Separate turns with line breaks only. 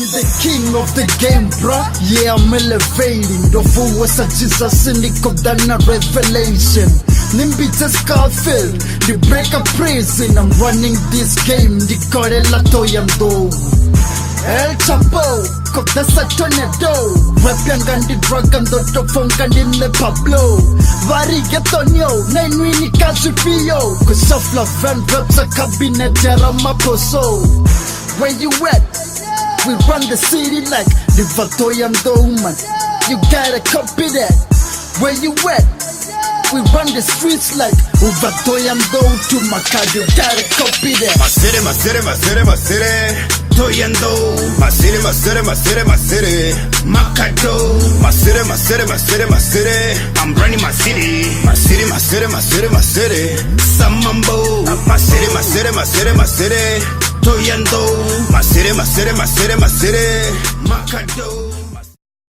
I'm the king of the game, bruh. Yeah, I'm elevating. The fool was a Jesus in the Kodana revelation. Nimbi just got filled. The break a prison. I'm running this game. The Corella Toyando. El Chapo, Kodasa Tornado. Wepian Gandhi drug and the phone Gandhi Le Pablo. Vari Gatonio, Nine Winnie Casipio. Cause of love and drops a cabinet Maposo. Where you at? We run the city like the Vatoyando, man. You gotta copy that. Where you at? We run the streets like Uvatoyando to Makado. You gotta copy that.
My city, my city, my city, my city. Toyando. My city, my city, my city, my city. Makado. My city, my city, my city, my city. I'm running my city. My city, my city, my city, my city. Samambo. My city, my city, my city, my city. Toyando. My city, my city, my city, my city. Makado.